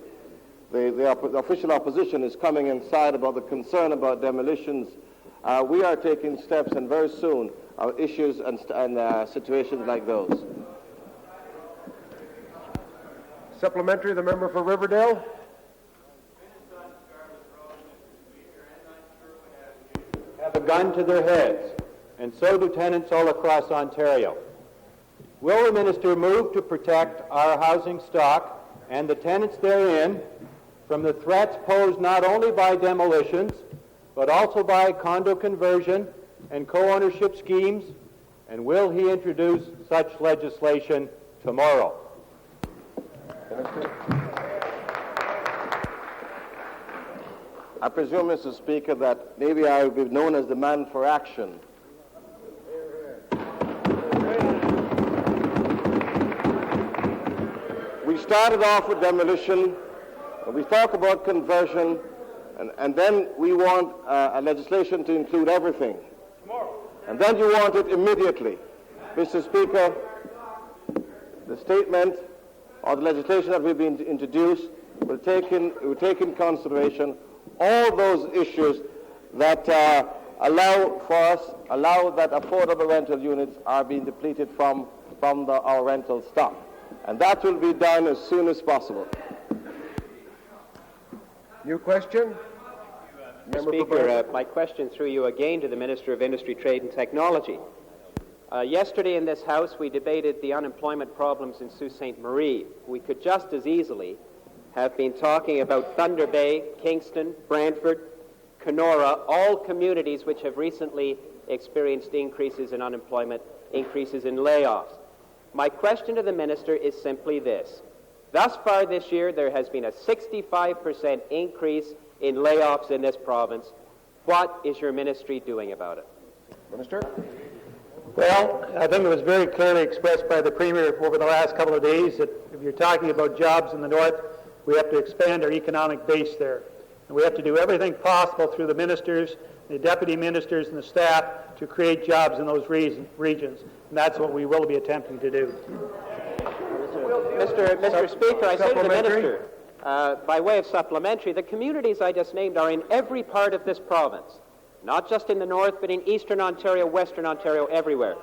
official opposition is coming inside about the concern about demolitions. We are taking steps, and very soon, our issues and situations like those. Supplementary, the member for Riverdale. Have a gun to their heads, and so do tenants all across Ontario. Will the minister move to protect our housing stock and the tenants therein from the threats posed not only by demolitions, but also by condo conversion and co-ownership schemes, and will he introduce such legislation tomorrow? I presume, Mr. Speaker, that maybe I will be known as the man for action. We started off with demolition, we talk about conversion, and then we want a legislation to include everything. And then you want it immediately. Mr. Speaker, the statement or the legislation that will be introduced will take in consideration all those issues that allow that affordable rental units are being depleted from our rental stock. And that will be done as soon as possible. New question? Mr. Speaker, my question through you again to the Minister of Industry, Trade and Technology. Yesterday in this House, we debated the unemployment problems in Sault Ste. Marie. We could just as easily have been talking about Thunder Bay, Kingston, Brantford, Kenora, all communities which have recently experienced increases in unemployment, increases in layoffs. My question to the Minister is simply this. Thus far this year, there has been a 65% increase in layoffs in this province. What is your ministry doing about it? Minister? Well, I think it was very clearly expressed by the Premier over the last couple of days that if you're talking about jobs in the North, we have to expand our economic base there. And we have to do everything possible through the ministers, the deputy ministers, and the staff to create jobs in those regions. And that's what we will be attempting to do. Mr. Speaker, I say to the Minister, by way of supplementary, the communities I just named are in every part of this province, not just in the north, but in eastern Ontario, western Ontario, everywhere.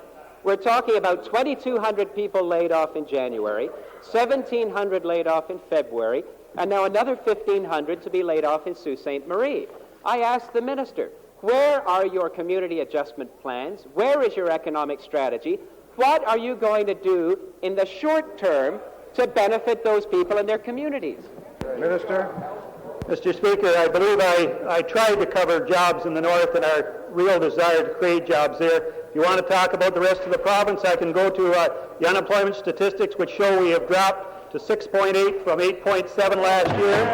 We're talking about 2,200 people laid off in January, 1,700 laid off in February, and now another 1,500 to be laid off in Sault Ste. Marie. I ask the Minister, where are your community adjustment plans? Where is your economic strategy? What are you going to do in the short term to benefit those people and their communities? Minister? Mr. Speaker, I believe I tried to cover jobs in the North and our real desire to create jobs there. If you want to talk about the rest of the province, I can go to the unemployment statistics, which show we have dropped to 6.8 from 8.7 last year,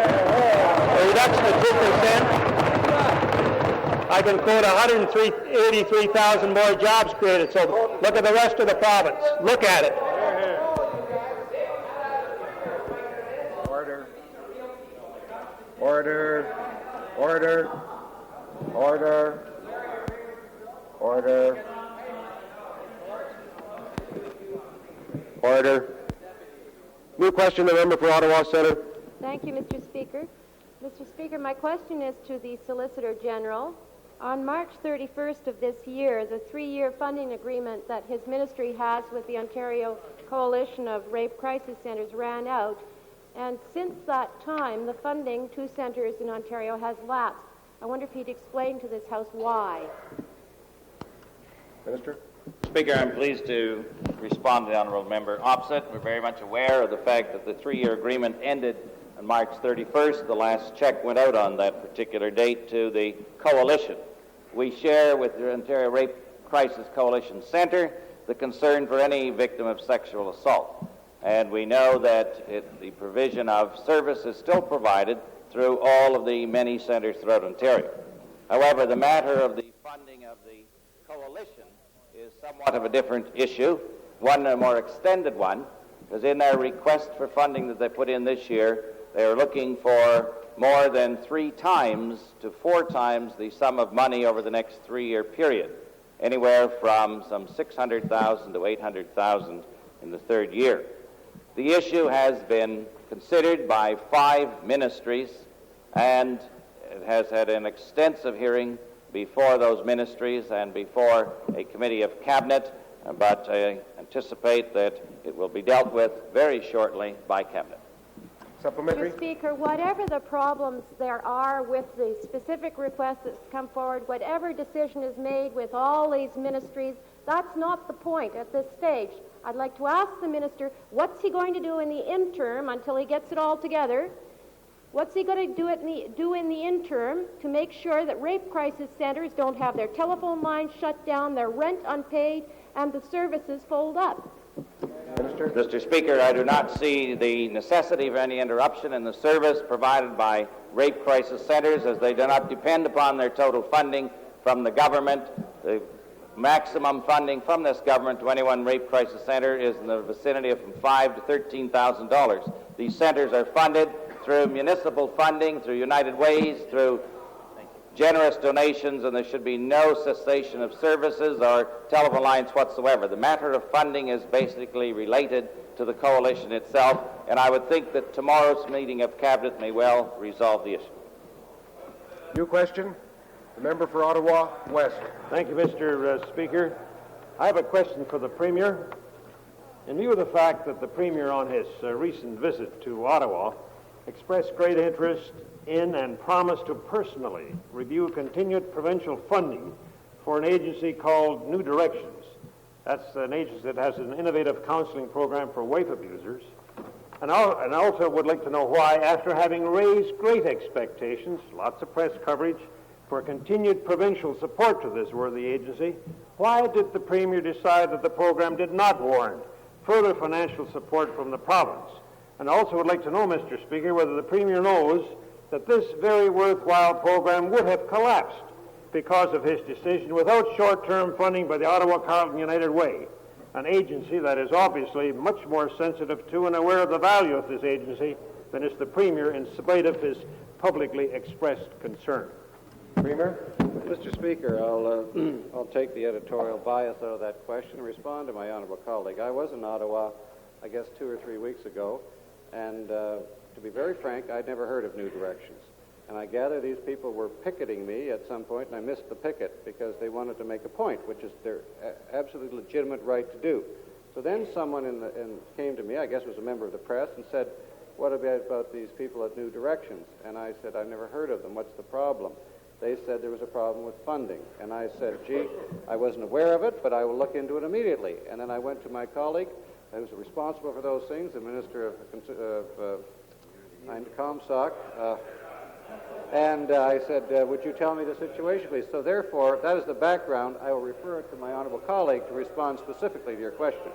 a reduction of 2%. I can quote 183,000 more jobs created. So look at the rest of the province. Look at it. Order. Order. Order. Order. Order. Order. New question, the member for Ottawa Centre. Thank you, Mr. Speaker. Mr. Speaker, my question is to the Solicitor General. On March 31st of this year, the 3-year funding agreement that his ministry has with the Ontario Coalition of Rape Crisis Centres ran out, and since that time, the funding to centres in Ontario has lapsed. I wonder if he'd explain to this House why. Minister. Speaker, I'm pleased to respond to the honourable member opposite. We're very much aware of the fact that the 3-year agreement ended on March 31st. The last check went out on that particular date to the coalition. We share with the Ontario Rape Crisis Coalition Centre the concern for any victim of sexual assault. And we know that the provision of service is still provided through all of the many centres throughout Ontario. However, the matter of the funding of the coalition is somewhat of a different issue, a more extended one, because in their request for funding that they put in this year, they are looking for more than 3 times to 4 times the sum of money over the next 3-year period, anywhere from some $600,000 to $800,000 in the 3rd year. The issue has been considered by 5 ministries, and it has had an extensive hearing before those ministries and before a committee of cabinet, but I anticipate that it will be dealt with very shortly by cabinet. Supplementary. Mr. Speaker, whatever the problems there are with the specific requests that come forward, whatever decision is made with all these ministries, that's not the point at this stage. I'd like to ask the minister, what's he going to do in the interim until he gets it all together? What's he going to do in the interim to make sure that rape crisis centers don't have their telephone lines shut down, their rent unpaid, and the services fold up? Minister. Mr. Speaker, I do not see the necessity of any interruption in the service provided by rape crisis centers, as they do not depend upon their total funding from the government. The maximum funding from this government to any one rape crisis center is in the vicinity of from $5,000 to $13,000. These centers are funded through municipal funding, through United Ways, through generous donations, and there should be no cessation of services or telephone lines whatsoever. The matter of funding is basically related to the coalition itself, and I would think that tomorrow's meeting of Cabinet may well resolve the issue. New question. The member for Ottawa West. Thank you, Mr. Speaker. I have a question for the Premier. In view of the fact that the Premier on his recent visit to Ottawa expressed great interest in and promised to personally review continued provincial funding for an agency called New Directions. That's an agency that has an innovative counseling program for wife abusers. And also would like to know why, after having raised great expectations, lots of press coverage, for continued provincial support to this worthy agency, why did the Premier decide that the program did not warrant further financial support from the province? And also would like to know, Mr. Speaker, whether the Premier knows that this very worthwhile program would have collapsed because of his decision without short-term funding by the Ottawa Carleton United Way, an agency that is obviously much more sensitive to and aware of the value of this agency than is the Premier in spite of his publicly expressed concern. Premier? Mr. Speaker, I'll take the editorial bias out of that question and respond to my honourable colleague. I was in Ottawa, I guess, 2 or 3 weeks ago, and to be very frank, I'd never heard of New Directions. And I gather these people were picketing me at some point, and I missed the picket because they wanted to make a point, which is their absolutely legitimate right to do. So then someone came to me, I guess it was a member of the press, and said, what about these people at New Directions? And I said, I've never heard of them. What's the problem? They said there was a problem with funding. And I said, gee, I wasn't aware of it, but I will look into it immediately. And then I went to my colleague who's responsible for those things, the Minister of ComSoc, and I said, would you tell me the situation, please? So therefore, that is the background. I will refer it to my honourable colleague to respond specifically to your question.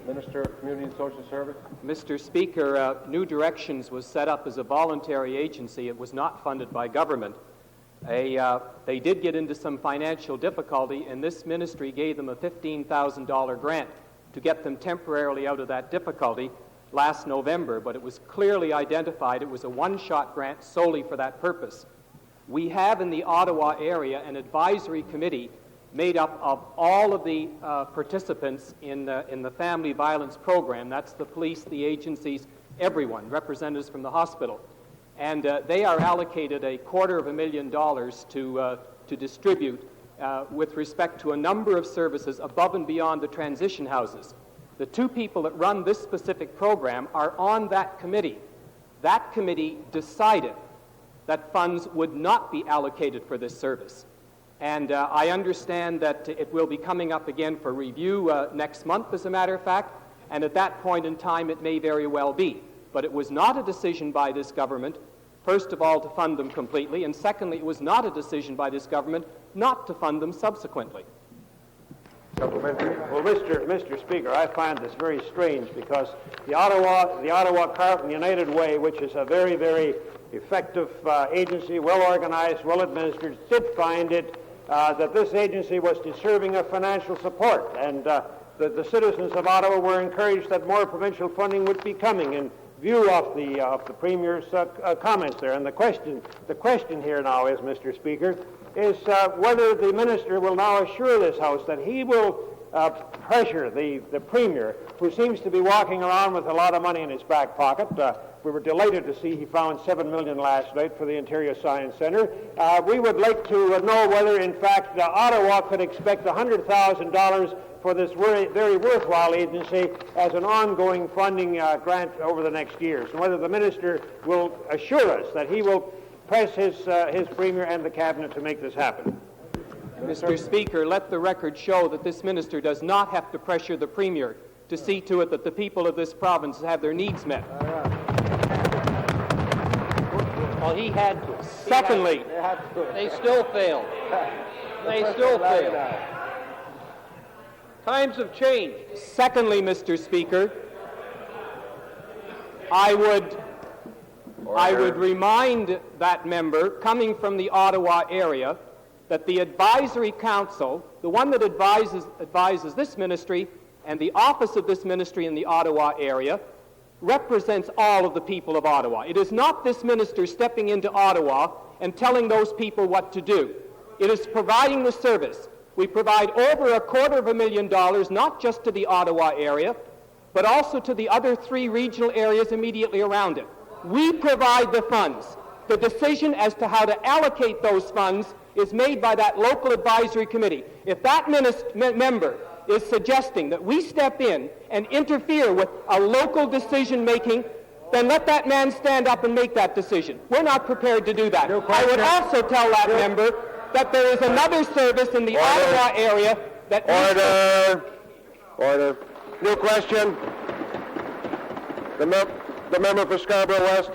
Minister of Community and Social Service. Mr. Speaker, New Directions was set up as a voluntary agency. It was not funded by government. They did get into some financial difficulty, and this ministry gave them a $15,000 grant to get them temporarily out of that difficulty last November, but it was clearly identified it was a one-shot grant solely for that purpose. We have in the Ottawa area an advisory committee made up of all of the participants in the family violence program. That's the police, the agencies, everyone, representatives from the hospital. And they are allocated $250,000 to distribute with respect to a number of services above and beyond the transition houses. The two people that run this specific program are on that committee. That committee decided that funds would not be allocated for this service. And I understand that it will be coming up again for review next month, as a matter of fact, and at that point in time it may very well be. But it was not a decision by this government, first of all, to fund them completely, and secondly, it was not a decision by this government not to fund them subsequently. Supplementary. Well, Mr. Speaker, I find this very strange because the Ottawa Carleton United Way, which is a very, very effective agency, well organized, well administered, did find it that this agency was deserving of financial support, and the citizens of Ottawa were encouraged that more provincial funding would be coming in view of the Premier's comments there. And the question here now is, Mr. Speaker, is whether the Minister will now assure this House that he will pressure the Premier, who seems to be walking around with a lot of money in his back pocket. We were delighted to see he found $7 million last night for the Ontario Science Centre. We would like to know whether, in fact, Ottawa could expect $100,000 for this very, very worthwhile agency as an ongoing funding grant over the next years, and whether the Minister will assure us that he will press his Premier and the Cabinet to make this happen. Mr. Speaker, let the record show that this Minister does not have to pressure the Premier to see to it that the people of this province have their needs met. Well, he had to. Secondly, they still failed. They still failed. Times have changed. Secondly, Mr. Speaker, I would remind that member, coming from the Ottawa area, that the advisory council, the one that advises this ministry and the office of this ministry in the Ottawa area, represents all of the people of Ottawa. It is not this minister stepping into Ottawa and telling those people what to do. It is providing the service. We provide over $250,000 not just to the Ottawa area, but also to the other 3 regional areas immediately around it. We provide the funds. The decision as to how to allocate those funds is made by that local advisory committee. If that member is suggesting that we step in and interfere with a local decision-making, then let that man stand up and make that decision. We're not prepared to do that. I would also tell that member that there is another service in the Ottawa area that... Order. New question. The member for Scarborough West.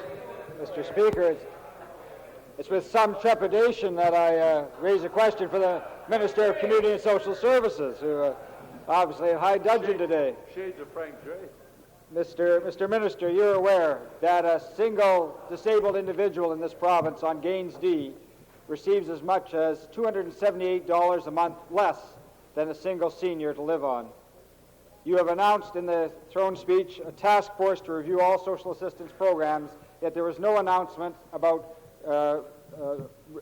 Mr. Speaker, it's with some trepidation that I raise a question for the Minister of Community and Social Services, who obviously in high dudgeon today. Shades of Frank Dre. Mr. Minister, you're aware that a single disabled individual in this province on Gaines D receives as much as $278 a month less than a single senior to live on. You have announced in the throne speech a task force to review all social assistance programs, yet there was no announcement about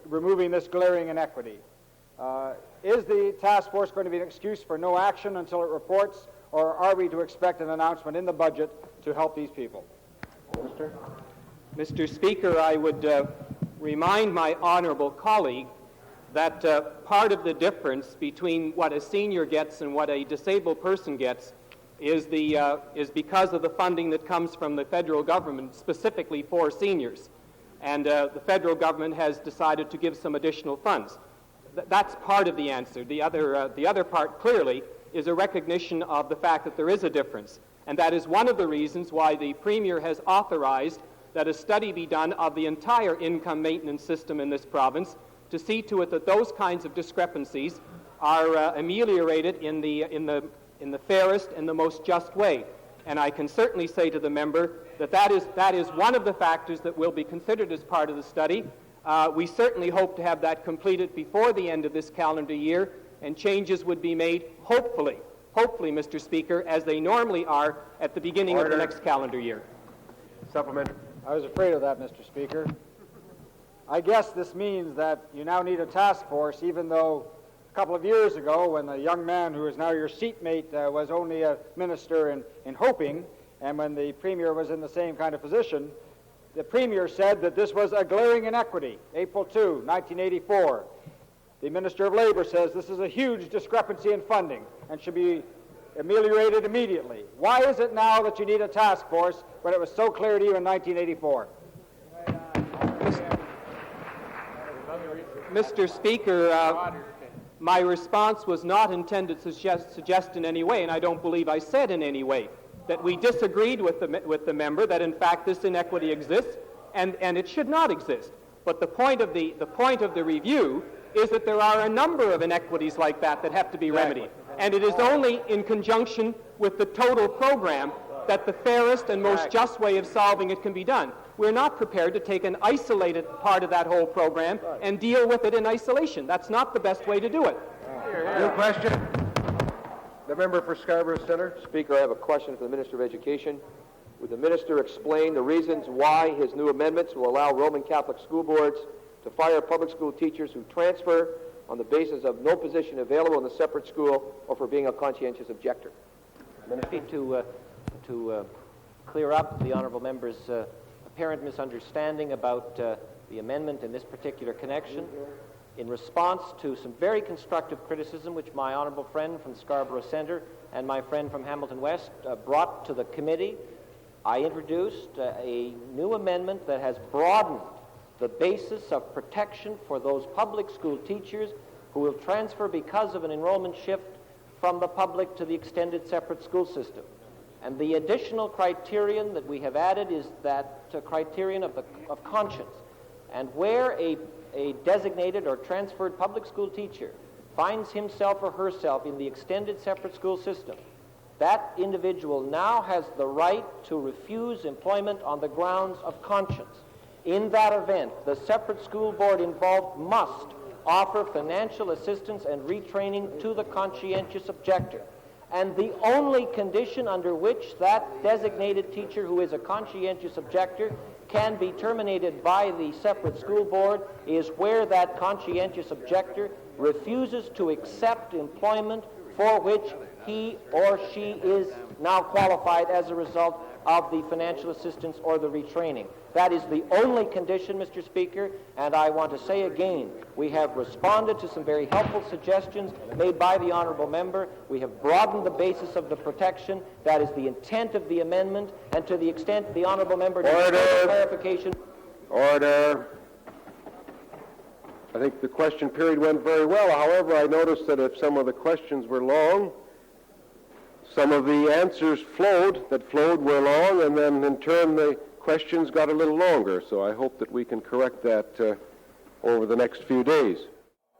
removing this glaring inequity. Is the task force going to be an excuse for no action until it reports, or are we to expect an announcement in the budget to help these people? Mr. Speaker, I would remind my honorable colleague that part of the difference between what a senior gets and what a disabled person gets is because of the funding that comes from the federal government specifically for seniors. And the federal government has decided to give some additional funds. That's part of the answer. The other part, clearly, is a recognition of the fact that there is a difference. And that is one of the reasons why the Premier has authorized that a study be done of the entire income maintenance system in this province to see to it that those kinds of discrepancies are ameliorated in the fairest and the most just way. And I can certainly say to the member that that is one of the factors that will be considered as part of the study. We certainly hope to have that completed before the end of this calendar year, and changes would be made, hopefully, Mr. Speaker, as they normally are at the beginning of the next calendar year. Supplementary. I was afraid of that, Mr. Speaker. I guess this means that you now need a task force, even though a couple of years ago, when the young man who is now your seatmate was only a minister in hoping, and when the Premier was in the same kind of position, the Premier said that this was a glaring inequity. April 2, 1984. The Minister of Labor says this is a huge discrepancy in funding and should be ameliorated immediately. Why is it now that you need a task force when it was so clear to you in 1984? Mr. Speaker, my response was not intended to suggest in any way, and I don't believe I said in any way, that we disagreed with the member that in fact this inequity exists and it should not exist. But the point of the review is that there are a number of inequities like that have to be remedied. And it is only in conjunction with the total program that the fairest and most just way of solving it can be done. We're not prepared to take an isolated part of that whole program and deal with it in isolation. That's not the best way to do it. New question. The member for Scarborough Centre. Speaker, I have a question for the Minister of Education. Would the Minister explain the reasons why his new amendments will allow Roman Catholic school boards to fire public school teachers who transfer on the basis of no position available in the separate school or for being a conscientious objector? To clear up the honourable member's apparent misunderstanding about the amendment in this particular connection, in response to some very constructive criticism which my honourable friend from Scarborough Centre and my friend from Hamilton West brought to the committee, I introduced a new amendment that has broadened the basis of protection for those public school teachers who will transfer because of an enrollment shift from the public to the extended separate school system. And the additional criterion that we have added is that criterion of conscience. And where a designated or transferred public school teacher finds himself or herself in the extended separate school system, that individual now has the right to refuse employment on the grounds of conscience. In that event, the separate school board involved must offer financial assistance and retraining to the conscientious objector. And the only condition under which that designated teacher who is a conscientious objector can be terminated by the separate school board is where that conscientious objector refuses to accept employment for which he or she is now qualified as a result of the financial assistance or the retraining. That is the only condition, Mr. Speaker, and I want to say again, we have responded to some very helpful suggestions made by the honourable member. We have broadened the basis of the protection. That is the intent of the amendment, and to the extent the honourable member needs clarification. Order. I think the question period went very well. However, I noticed that if some of the questions were long, some of the answers were long, and then in turn the questions got a little longer. So I hope that we can correct that over the next few days.